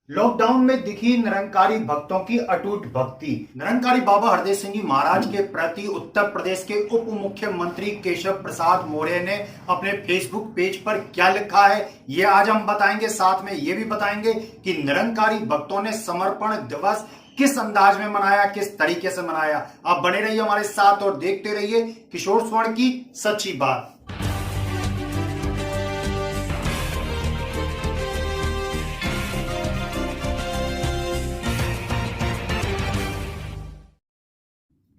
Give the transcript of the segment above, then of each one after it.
Lockdown में दिखी निरंकारी भक्तों की अटूट भक्ति। निरंकारी बाबा हरदेव सिंह जी महाराज के प्रति उत्तर प्रदेश के उप मुख्यमंत्री केशव प्रसाद मौर्य ने अपने फेसबुक पेज पर क्या लिखा है, ये आज हम बताएंगे। साथ में ये भी बताएंगे कि निरंकारी भक्तों ने समर्पण दिवस किस अंदाज में मनाया, किस तरीके से मनाया। आप बने रहिए हमारे साथ और देखते रहिए किशोर स्वर्ण की सच्ची बात।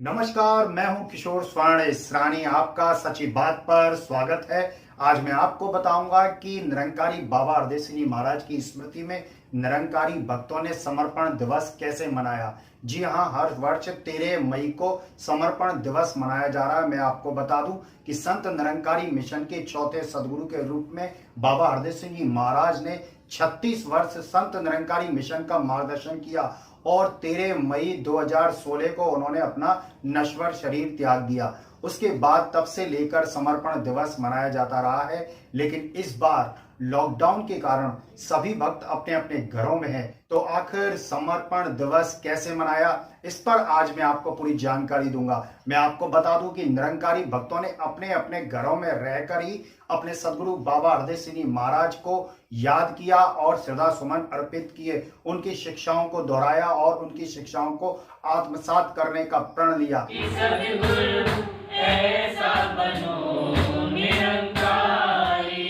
नमस्कार, मैं हूं किशोर स्वर्ण इसरानी, आपका सच्ची बात पर स्वागत है। आज मैं आपको बताऊंगा कि निरंकारी बाबा हरदेव सिंह जी महाराज की स्मृति में निरंकारी भक्तों ने समर्पण दिवस कैसे मनाया। जी हां, हर वर्ष 13 मई को समर्पण दिवस मनाया जा रहा है। मैं आपको बता दूं कि संत निरंकारी मिशन के चौथे सदगुरु के रूप में बाबा हरदेव सिंह जी महाराज ने 36 वर्ष संत निरंकारी मिशन का मार्गदर्शन किया और 13 मई 2016 को उन्होंने अपना नश्वर शरीर त्याग दिया। उसके बाद तब से लेकर समर्पण दिवस मनाया जाता रहा है, लेकिन इस बार लॉकडाउन के कारण सभी भक्त अपने अपने घरों में हैं। तो आखिर समर्पण दिवस कैसे मनाया, इस पर आज मैं आपको पूरी जानकारी दूंगा। मैं आपको बता दूं कि निरंकारी भक्तों ने अपने अपने घरों में रहकर ही अपने सदगुरु बाबा हरदेव सिंह जी महाराज को याद किया और श्रद्धा सुमन अर्पित किए, उनकी शिक्षाओं को दोहराया और उनकी शिक्षाओं को आत्मसात करने का प्रण लिया। ऐसा बनो निरंकारी,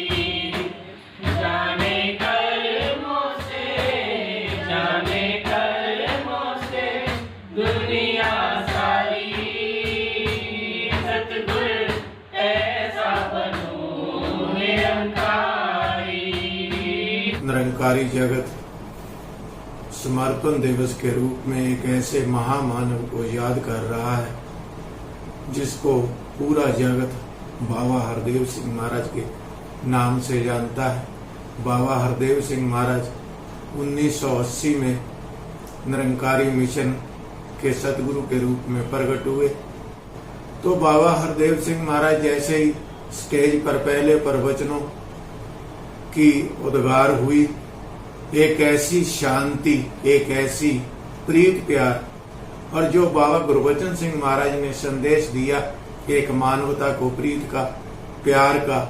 जाने कर्मों से दुनिया सारी। सतगुरु ऐसा बनो निरंकारी। निरंकारी जगत समर्पण दिवस के रूप में एक ऐसे महामानव को याद कर रहा है जिसको पूरा जगत बाबा हरदेव सिंह महाराज के नाम से जानता है। बाबा हरदेव सिंह महाराज 1980 में निरंकारी मिशन के सदगुरु के रूप में प्रकट हुए। तो बाबा हरदेव सिंह महाराज जैसे ही स्टेज पर पहले प्रवचनों की उद्गार हुई, एक ऐसी शांति, एक ऐसी प्रीत प्यार, और जो बाबा गुरबचन सिंह महाराज ने संदेश दिया, एक मानवता को प्रीत का, प्यार का,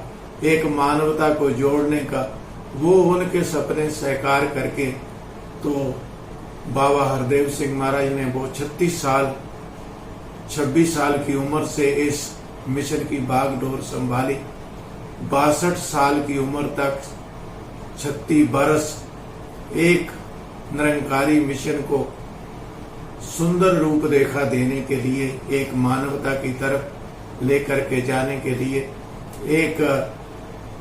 एक मानवता को जोड़ने का, वो उनके सपने साकार करके तो बाबा हरदेव सिंह महाराज ने वो 26 साल की उम्र से इस मिशन की बागडोर संभाली। 62 साल की उम्र तक 36 बरस एक निरंकारी मिशन को सुंदर रूप देखा देने के लिए, एक मानवता की तरफ लेकर के जाने के लिए, एक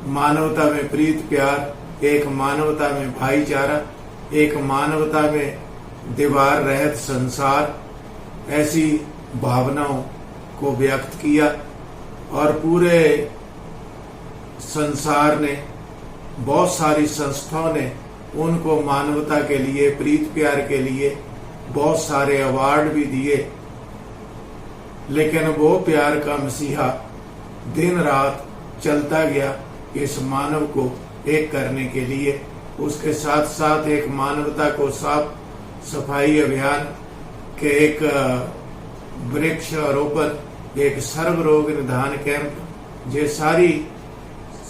मानवता में प्रीत प्यार, एक मानवता में भाईचारा, एक मानवता में दीवार रहित संसार, ऐसी भावनाओं को व्यक्त किया। और पूरे संसार ने, बहुत सारी संस्थाओं ने उनको मानवता के लिए, प्रीत प्यार के लिए बहुत सारे अवार्ड भी दिए। लेकिन वो प्यार का मसीहा दिन रात चलता गया इस मानव को एक करने के लिए। उसके साथ साथ एक मानवता को साफ सफाई अभियान के, एक वृक्ष आरोपण, एक सर्व रोग निदान कैंप, ये सारी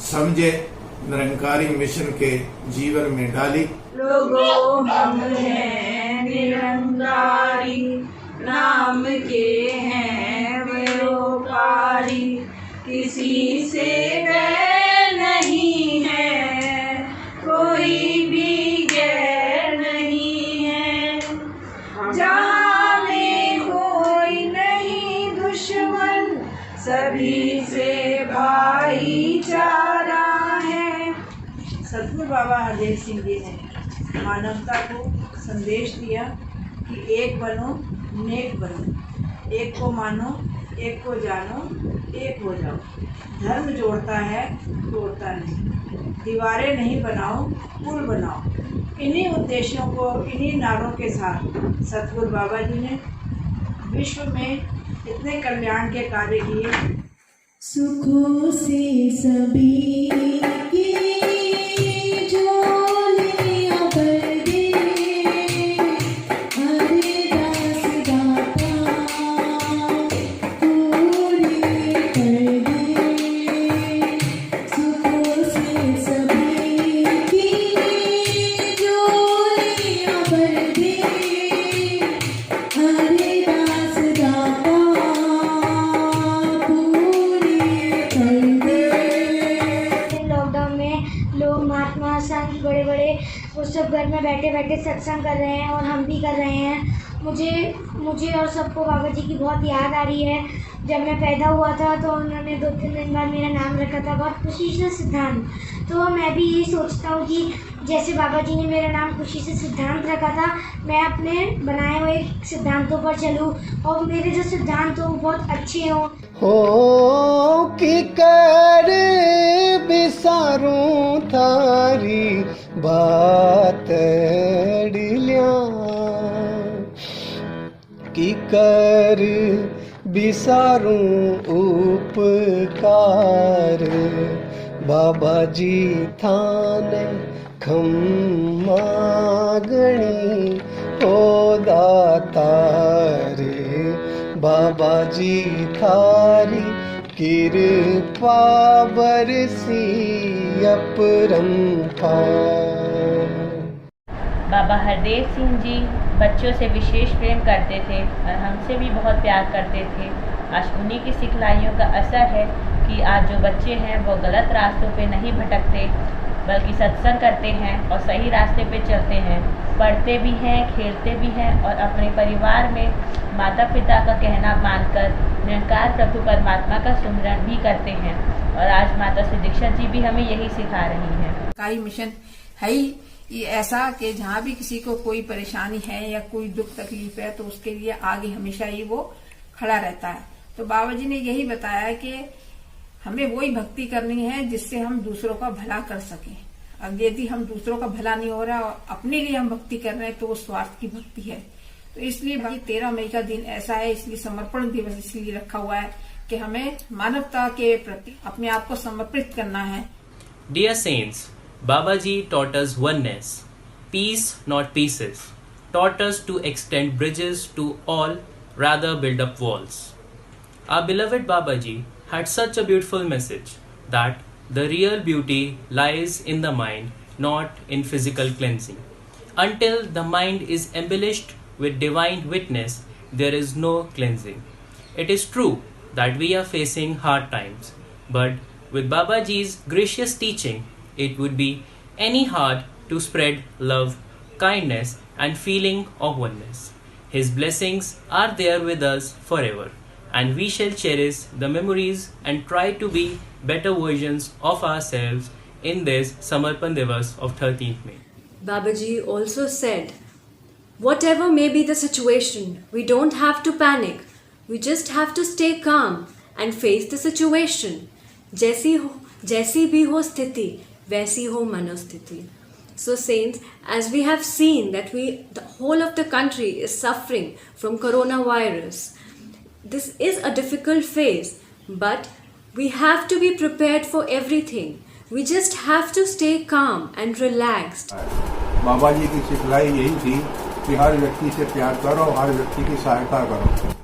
समझे निरंकारी मिशन के जीवन में डाली। लोगों हम हैं निरंकारी, नाम के हैं व्यापारी, किसी से बैर नहीं है, कोई भी गैर नहीं है। जहाँ में कोई नहीं दुश्मन, सभी से भाईचारा है। सदगुरु बाबा हरदेव सिंह जी ने मानवता को संदेश दिया कि एक बनो, नेक बनो, एक को मानो, एक को जानो, एक हो जाओ। धर्म जोड़ता है, तोड़ता नहीं। दीवारें नहीं बनाओ, पुल बनाओ। इन्हीं उद्देश्यों को, इन्हीं नारों के साथ सतगुरु बाबा जी ने विश्व में इतने कल्याण के कार्य किए। सुखों से सभी की झोलियां भर दे। में बैठे बैठे सत्संग कर रहे हैं और हम भी कर रहे हैं। मुझे और सबको बाबा जी की बहुत याद आ रही है। जब मैं पैदा हुआ था तो उन्होंने 2-3 दिन बाद मेरा नाम रखा था, बहुत खुशी से सिद्धांत। तो मैं भी यही सोचता हूँ कि जैसे बाबा जी ने मेरा नाम खुशी से सिद्धांत रखा था, मैं अपने बनाए हुए सिद्धांतों पर चलूँ और मेरे जो सिद्धांत हों बहुत अच्छे हों। हो कि कर बिसारूं थारी बात डिल्या कि कर बिसारूं उपकार बाबा जी थाने खम्मा गणी ओ दातारे बाबा जी थारी कृपा बरसी अपरंपार। बाबा हरदेव सिंह जी बच्चों से विशेष प्रेम करते थे और हमसे भी बहुत प्यार करते थे। आज उन्हीं की सिखलाइयों का असर है कि आज जो बच्चे हैं वो गलत रास्तों पे नहीं भटकते, बल्कि सत्संग करते हैं और सही रास्ते पे चलते हैं, पढ़ते भी हैं, खेलते भी हैं और अपने परिवार में माता पिता का कहना मानकर निरंकार प्रभु परमात्मा का सुमिरन भी करते हैं। और आज माता श्री दीक्षित जी भी हमें यही सिखा रही हैं। निरंकारी मिशन है ही ये ऐसा कि जहाँ भी किसी को कोई परेशानी है या कोई दुख तकलीफ है तो उसके लिए आगे हमेशा ही वो खड़ा रहता है। तो बाबा जी ने यही बताया कि हमें वही भक्ति करनी है जिससे हम दूसरों का भला कर सकें। अब यदि हम दूसरों का भला नहीं हो रहा और अपने लिए हम भक्ति कर रहे हैं तो वो स्वार्थ की भक्ति है। तो इसलिए 13 मई का दिन ऐसा है, इसलिए समर्पण दिवस इसलिए रखा हुआ है कि हमें मानवता के प्रति अपने आप को समर्पित करना है। Dear saints, Babaji taught us oneness, peace not pieces, taught us to extend bridges to all, rather build up walls. Our beloved Babaji had such a beautiful message that the real beauty lies in the mind, not in physical cleansing. Until the mind is embellished with divine witness, there is no cleansing. It is true that we are facing hard times, but with Babaji's gracious teaching, it would be any hard to spread love, kindness and feeling of oneness. His blessings are there with us forever, and we shall cherish the memories and try to be better versions of ourselves in this Samarpan Divas of 13th May. Babaji also said, whatever may be the situation, we don't have to panic. We just have to stay calm and face the situation. जैसी भी हो स्थिति वैसी हो मनोस्थिति. So saints, as we have seen that the whole of the country is suffering from coronavirus, this is a difficult phase, but we have to be prepared for everything. We just have to stay calm and relaxed. बाबा जी की सिखलाई यही थी कि हर व्यक्ति से प्यार करो, हर व्यक्ति की सहायता करो।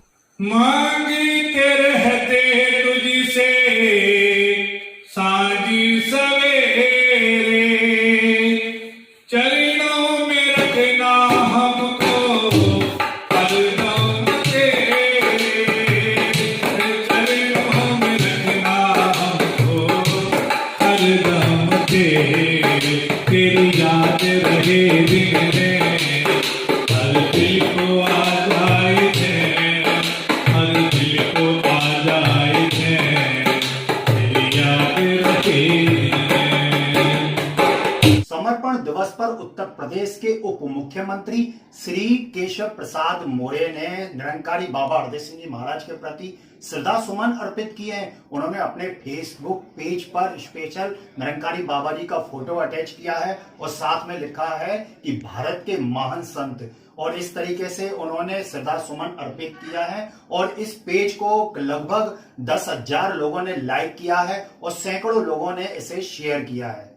मांगी के रहते तुझसे साँझी सवेरे, चरणों में रखना हमको हरदम तेरे, चरणों में रखना हमको हरदम तेरे, तेरी याद रहे दिन में हर दिल को आ जाए चैन, हर दिल को आ जाए चैन, तेरी याद रहे। समर्पण दिवस पर उत्तर प्रदेश के उप मुख्यमंत्री श्री केशव प्रसाद मौर्य ने निरंकारी बाबा हरदेव सिंह जी महाराज के प्रति श्रद्धा सुमन अर्पित किए हैं। उन्होंने अपने फेसबुक पेज पर स्पेशल निरंकारी बाबा जी का फोटो अटैच किया है और साथ में लिखा है कि भारत के महान संत, और इस तरीके से उन्होंने श्रद्धा सुमन अर्पित किया है। और इस पेज को लगभग 10,000 लोगों ने लाइक किया है और सैकड़ों लोगों ने इसे शेयर किया है।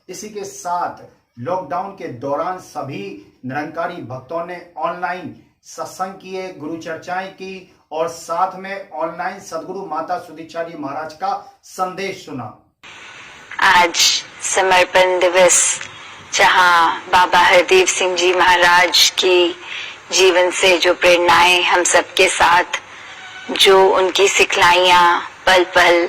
इसी के साथ लॉकडाउन के दौरान सभी निरंकारी भक्तों ने ऑनलाइन सत्संग किए, गुरु चर्चाएं की और साथ में ऑनलाइन सदगुरु माता सुदीक्षा जी महाराज का संदेश सुना। आज समर्पण दिवस, जहां बाबा हरदेव सिंह जी महाराज की जीवन से जो प्रेरणाएं हम सबके साथ, जो उनकी सिखलाइयां पल पल,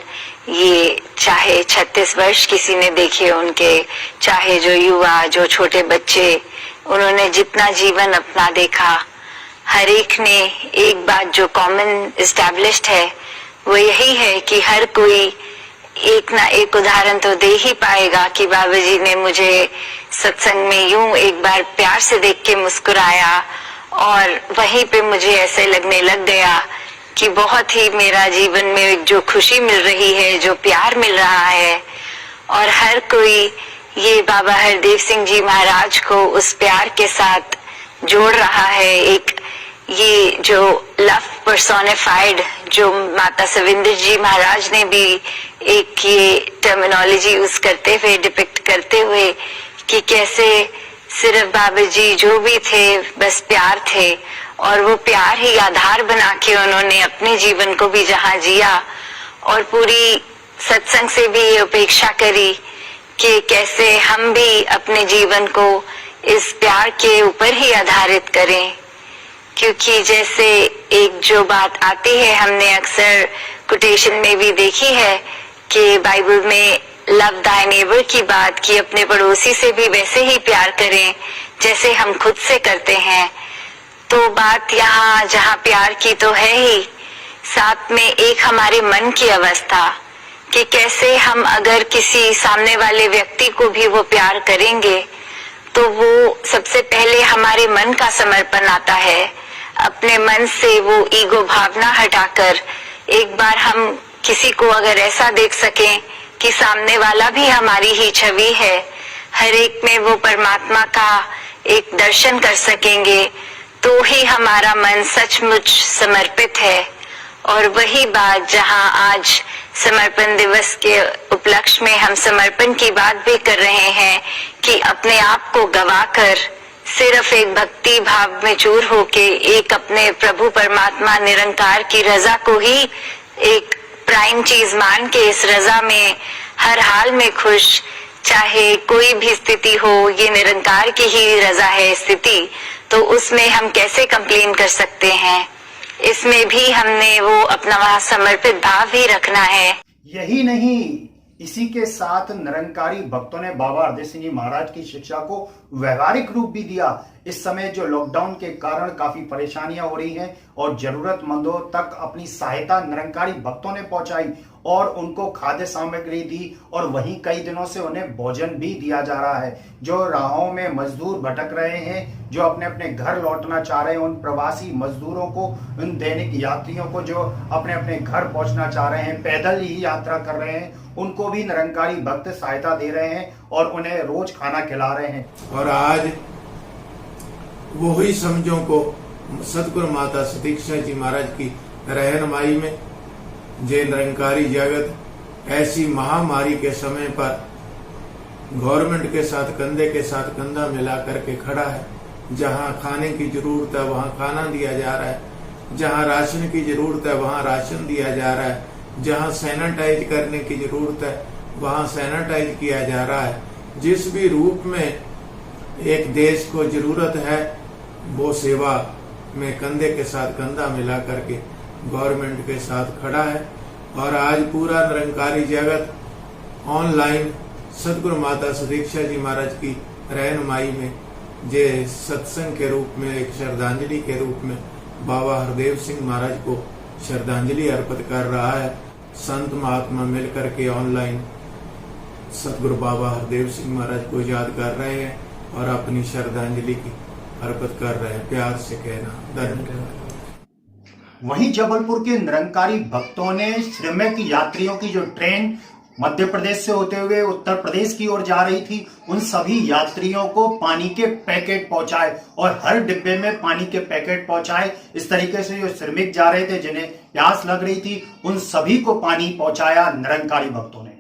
ये चाहे 36 वर्ष किसी ने देखे उनके, चाहे जो युवा, जो छोटे बच्चे उन्होंने जितना जीवन अपना देखा, हर एक ने एक बात जो कॉमन एस्टैब्लिश्ड है वो यही है कि हर कोई एक ना एक उदाहरण तो दे ही पाएगा कि बाबा जी ने मुझे सत्संग में यूं एक बार प्यार से देख के मुस्कुराया और वहीं पे मुझे ऐसे लगने लग गया कि बहुत ही मेरा जीवन में जो खुशी मिल रही है, जो प्यार मिल रहा है, और हर कोई ये बाबा हरदेव सिंह जी महाराज को उस प्यार के साथ जोड़ रहा है। एक ये जो लव पर्सोनिफाइड, जो माता सविंदर जी महाराज ने भी एक ये टर्मिनोलॉजी यूज करते हुए, डिपिक्ट करते हुए कि कैसे सिर्फ बाबा जी जो भी थे बस प्यार थे, और वो प्यार ही आधार बना के उन्होंने अपने जीवन को भी जहाँ जिया और पूरी सत्संग से भी ये अपेक्षा करी कि कैसे हम भी अपने जीवन को इस प्यार के ऊपर ही आधारित करें। क्योंकि जैसे एक जो बात आती है, हमने अक्सर कोटेशन में भी देखी है कि बाइबल में लव दाई नेबर की बात की, अपने पड़ोसी से भी वैसे ही प्यार करें जैसे हम खुद से करते हैं। तो बात यहाँ जहाँ प्यार की तो है ही, साथ में एक हमारे मन की अवस्था कि कैसे हम अगर किसी सामने वाले व्यक्ति को भी वो प्यार करेंगे तो वो सबसे पहले हमारे मन का समर्पण आता है। अपने मन से वो ईगो भावना हटाकर एक बार हम किसी को अगर ऐसा देख सकें कि सामने वाला भी हमारी ही छवि है, हर एक में वो परमात्मा का एक दर्शन कर सकेंगे, तो ही हमारा मन सचमुच समर्पित है। और वही बात जहाँ आज समर्पण दिवस के उपलक्ष्य में हम समर्पण की बात भी कर रहे हैं कि अपने आप को गवाकर सिर्फ एक भक्ति भाव में चूर होके एक अपने प्रभु परमात्मा निरंकार की रजा को ही एक प्राइम चीज मान के इस रजा में हर हाल में खुश, चाहे कोई भी स्थिति हो, ये निरंकार की ही रजा है स्थिति, तो उसमें हम कैसे कंप्लेन कर सकते हैं। इसमें भी हमने वो अपना वहाँ समर्पित भाव ही रखना है। यही नहीं, इसी के साथ निरंकारी भक्तों ने बाबा हरदेव सिंह जी महाराज की शिक्षा को व्यवहारिक रूप भी दिया। इस समय जो लॉकडाउन के कारण काफी परेशानियां हो रही हैं और जरूरतमंदों तक अपनी सहायता निरंकारी भक्तों ने पहुंचाई और उनको खाद्य सामग्री दी और वहीं कई दिनों से उन्हें भोजन भी दिया जा रहा है। जो राहों में मजदूर भटक रहे हैं, जो अपने अपने घर लौटना चाह रहे हैं, उन प्रवासी मजदूरों को, उन दैनिक यात्रियों को जो अपने अपने घर पहुंचना चाह रहे हैं, पैदल ही यात्रा कर रहे हैं, उनको भी निरंकारी भक्त सहायता दे रहे हैं और उन्हें रोज खाना खिला रहे हैं। और आज वही समझों को सतगुरु माता सतीक्षा जी महाराज की रहनुमाई में जे निरंकारी जगत ऐसी महामारी के समय पर गवर्नमेंट के साथ कंधे के साथ कंधा मिला करके खड़ा है। जहां खाने की जरूरत है वहां खाना दिया जा रहा है, जहां राशन की जरूरत है वहां राशन दिया जा रहा है, जहां सैनिटाइज करने की जरूरत है वहां सैनिटाइज किया जा रहा है। जिस भी रूप में एक देश को जरूरत है वो सेवा में कंधे के साथ कंधा मिला करके गवर्नमेंट के साथ खड़ा है। और आज पूरा निरंकारी जगत ऑनलाइन सतगुरु माता सतीक्षा जी महाराज की रहनुमाई में जे सत्संग के रूप में एक श्रद्धांजलि के रूप में बाबा हरदेव सिंह महाराज को श्रद्धांजलि अर्पित कर रहा है। संत महात्मा मिलकर के ऑनलाइन सतगुरु बाबा हरदेव सिंह महाराज को याद कर रहे हैं और अपनी श्रद्धांजलि की अर्पित कर रहे हैं। प्यार से कहना धन्यवाद। वहीं जबलपुर के निरंकारी भक्तों ने श्रमिक यात्रियों की जो ट्रेन मध्य प्रदेश से होते हुए उत्तर प्रदेश की ओर जा रही थी, उन सभी यात्रियों को पानी के पैकेट पहुंचाए और हर डिब्बे में पानी के पैकेट पहुंचाए। इस तरीके से जो श्रमिक जा रहे थे, जिन्हें प्यास लग रही थी, उन सभी को पानी पहुंचाया निरंकारी भक्तों ने।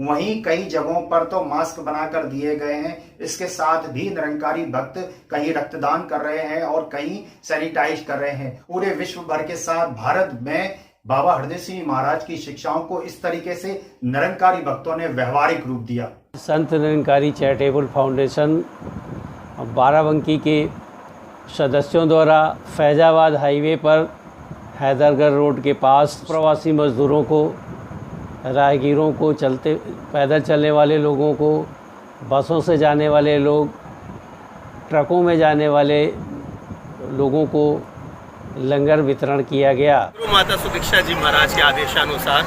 वहीं कई जगहों पर तो मास्क बनाकर दिए गए हैं। इसके साथ भी निरंकारी भक्त कहीं रक्तदान कर रहे हैं और कहीं सैनिटाइज कर रहे हैं। पूरे विश्व भर के साथ भारत में बाबा हरदेव सिंह महाराज की शिक्षाओं को इस तरीके से निरंकारी भक्तों ने व्यवहारिक रूप दिया। संत निरंकारी चैरिटेबल फाउंडेशन बाराबंकी के सदस्यों द्वारा फैजाबाद हाईवे पर हैदरगढ़ रोड के पास प्रवासी मजदूरों को, राहगीरों को, पैदल चलने वाले लोगों को, बसों से जाने वाले लोग ट्रकों में जाने वाले लोगों को लंगर वितरण किया गया। गुरु माता सुभिक्षा जी महाराज के आदेशानुसार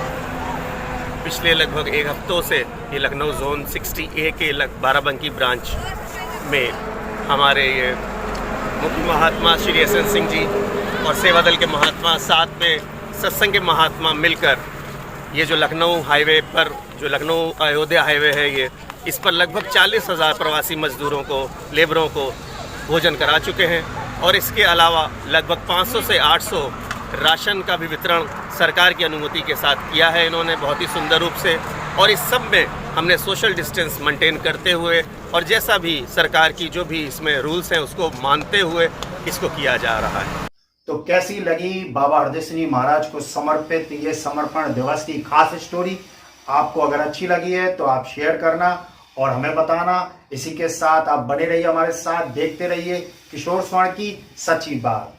पिछले लगभग एक हफ्तों से ये लखनऊ जोन 60A के बाराबंकी ब्रांच में हमारे ये मुख्य महात्मा श्री एस.एन. सिंह जी और सेवा दल के महात्मा, साथ में सत्संग के महात्मा मिलकर ये जो लखनऊ हाईवे पर, जो लखनऊ अयोध्या हाईवे है, ये इस पर लगभग 40,000 प्रवासी मजदूरों को, लेबरों को भोजन करा चुके हैं। और इसके अलावा लगभग 500 से 800 राशन का भी वितरण सरकार की अनुमति के साथ किया है इन्होंने बहुत ही सुंदर रूप से। और इस सब में हमने सोशल डिस्टेंस मेंटेन करते हुए और जैसा भी सरकार की जो भी इसमें रूल्स हैं उसको मानते हुए इसको किया जा रहा है। तो कैसी लगी बाबा हरदेव सिंह जी महाराज को समर्पित ये समर्पण दिवस की खास स्टोरी? आपको अगर अच्छी लगी है तो आप शेयर करना और हमें बताना। इसी के साथ आप बने रहिए हमारे साथ, देखते रहिए किशोर स्वर्ण की सच्ची बात।